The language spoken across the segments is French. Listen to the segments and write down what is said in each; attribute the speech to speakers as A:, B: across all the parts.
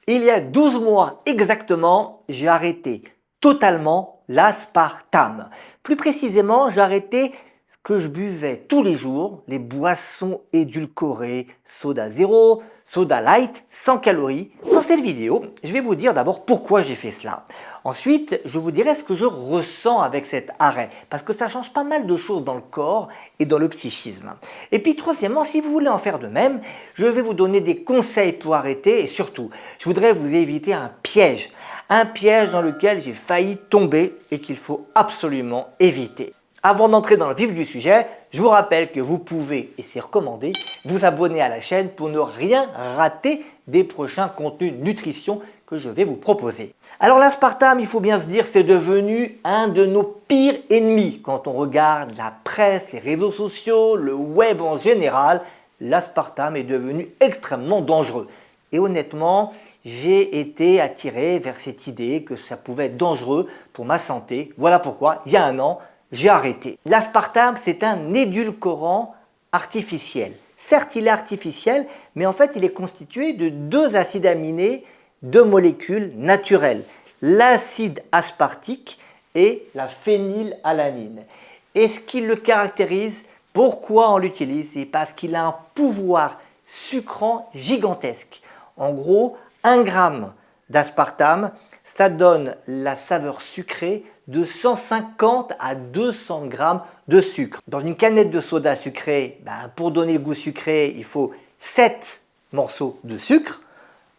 A: Il y a 12 mois exactement, j'ai arrêté totalement l'aspartame. Plus précisément, j'ai arrêté ce que je buvais tous les jours, les boissons édulcorées, soda zéro, soda light, sans calories. Dans cette vidéo, je vais vous dire d'abord pourquoi j'ai fait cela. Ensuite, je vous dirai ce que je ressens avec cet arrêt, parce que ça change pas mal de choses dans le corps et dans le psychisme. Et puis troisièmement, si vous voulez en faire de même, je vais vous donner des conseils pour arrêter et surtout, je voudrais vous éviter un piège dans lequel j'ai failli tomber et qu'il faut absolument éviter. Avant d'entrer dans le vif du sujet, je vous rappelle que vous pouvez, et c'est recommandé, vous abonner à la chaîne pour ne rien rater des prochains contenus nutrition que je vais vous proposer. Alors l'aspartame, il faut bien se dire, c'est devenu un de nos pires ennemis. Quand on regarde la presse, les réseaux sociaux, le web en général, l'aspartame est devenu extrêmement dangereux. Et honnêtement, j'ai été attiré vers cette idée que ça pouvait être dangereux pour ma santé. Voilà pourquoi, il y a un an, j'ai arrêté. L'aspartame, c'est un édulcorant artificiel. Certes, il est artificiel, mais en fait, il est constitué de deux acides aminés, deux molécules naturelles, l'acide aspartique et la phénylalanine. Et ce qui le caractérise, pourquoi on l'utilise, c'est parce qu'il a un pouvoir sucrant gigantesque. En gros, 1 gramme d'aspartame, ça donne la saveur sucrée de 150 à 200 grammes de sucre. Dans une canette de soda sucré, pour donner le goût sucré, il faut 7 morceaux de sucre.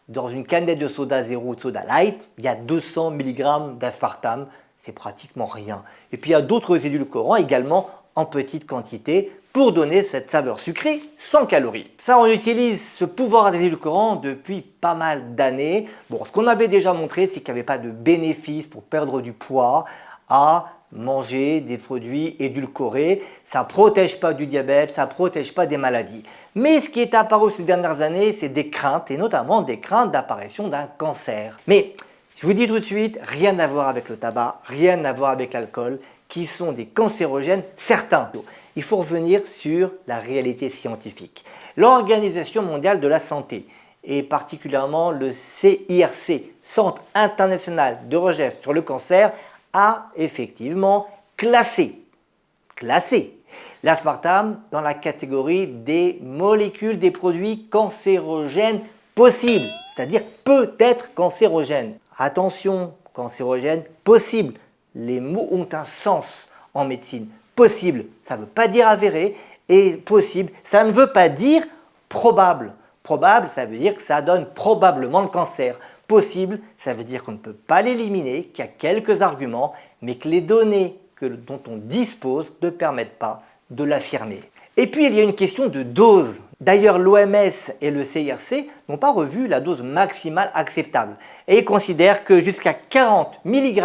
A: Dans une canette de soda zéro ou de soda light, il y a 200 mg d'aspartame. C'est pratiquement rien. Et puis il y a d'autres édulcorants également en petite quantité pour donner cette saveur sucrée sans calories. Ça, on utilise ce pouvoir des édulcorants depuis pas mal d'années. Bon, ce qu'on avait déjà montré, c'est qu'il n'y avait pas de bénéfice pour perdre du poids à manger des produits édulcorés. Ça ne protège pas du diabète, ça ne protège pas des maladies. Mais ce qui est apparu ces dernières années, c'est des craintes, et notamment des craintes d'apparition d'un cancer. Mais je vous dis tout de suite, rien à voir avec le tabac, rien à voir avec l'alcool, qui sont des cancérogènes certains. Il faut revenir sur la réalité scientifique. L'Organisation mondiale de la santé, et particulièrement le CIRC, Centre international de recherche sur le cancer, a effectivement classé l'aspartame dans la catégorie des molécules des produits cancérogènes possibles, c'est-à-dire peut-être cancérogènes. Attention, cancérogène possible. Les mots ont un sens en médecine. Possible, ça ne veut pas dire avéré, et possible, ça ne veut pas dire probable. Probable, ça veut dire que ça donne probablement le cancer. Possible, ça veut dire qu'on ne peut pas l'éliminer, qu'il y a quelques arguments, mais que les données dont on dispose ne permettent pas de l'affirmer. Et puis, il y a une question de dose. D'ailleurs, l'OMS et le CIRC n'ont pas revu la dose maximale acceptable et ils considèrent que jusqu'à 40 mg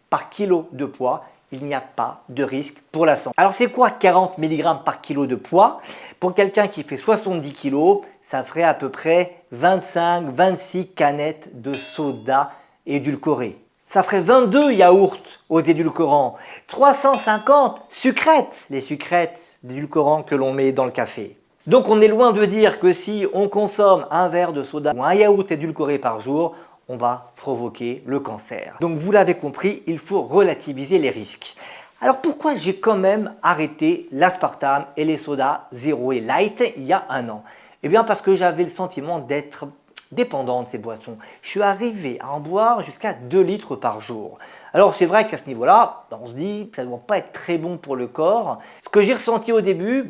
A: par kilo de poids, il n'y a pas de risque pour la santé. Alors, c'est quoi 40 mg par kilo de poids? Pour quelqu'un qui fait 70 kg, ça ferait à peu près 25-26 canettes de soda édulcorées. Ça ferait 22 yaourts aux édulcorants, 350 sucrètes, les sucrètes d'édulcorants que l'on met dans le café. Donc on est loin de dire que si on consomme un verre de soda ou un yaourt édulcoré par jour, on va provoquer le cancer. Donc vous l'avez compris, il faut relativiser les risques. Alors pourquoi j'ai quand même arrêté l'aspartame et les sodas zéro et light il y a un an? Eh bien parce que j'avais le sentiment d'être dépendant de ces boissons. Je suis arrivé à en boire jusqu'à 2 litres par jour. Alors c'est vrai qu'à ce niveau-là, on se dit que ça ne doit pas être très bon pour le corps. Ce que j'ai ressenti au début,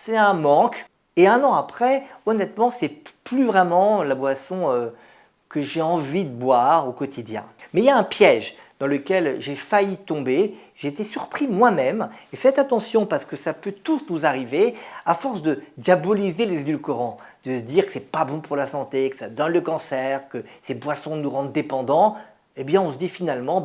A: c'est un manque. Et un an après, honnêtement, c'est plus vraiment la boisson que j'ai envie de boire au quotidien. Mais il y a un piège dans lequel j'ai failli tomber, j'ai été surpris moi-même, et faites attention parce que ça peut tous nous arriver, à force de diaboliser les édulcorants, de se dire que c'est pas bon pour la santé, que ça donne le cancer, que ces boissons nous rendent dépendants, eh bien on se dit finalement,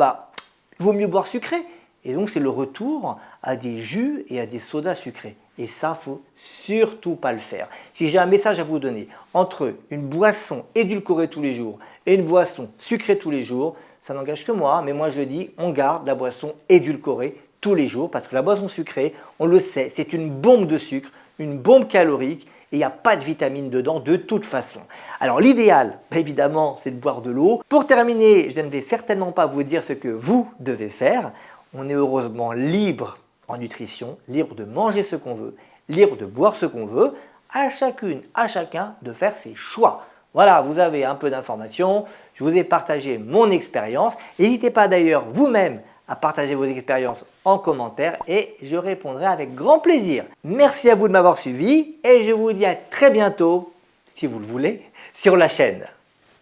A: il vaut mieux boire sucré. Et donc c'est le retour à des jus et à des sodas sucrés. Et ça, il ne faut surtout pas le faire. Si j'ai un message à vous donner entre une boisson édulcorée tous les jours et une boisson sucrée tous les jours, ça n'engage que moi, mais moi je dis, on garde la boisson édulcorée tous les jours parce que la boisson sucrée, on le sait, c'est une bombe de sucre, une bombe calorique et il n'y a pas de vitamines dedans de toute façon. Alors l'idéal, évidemment, c'est de boire de l'eau. Pour terminer, je ne vais certainement pas vous dire ce que vous devez faire. On est heureusement libre en nutrition, libre de manger ce qu'on veut, libre de boire ce qu'on veut, à chacune, à chacun de faire ses choix. Voilà, vous avez un peu d'informations, je vous ai partagé mon expérience. N'hésitez pas d'ailleurs vous-même à partager vos expériences en commentaire et je répondrai avec grand plaisir. Merci à vous de m'avoir suivi et je vous dis à très bientôt, si vous le voulez, sur la chaîne.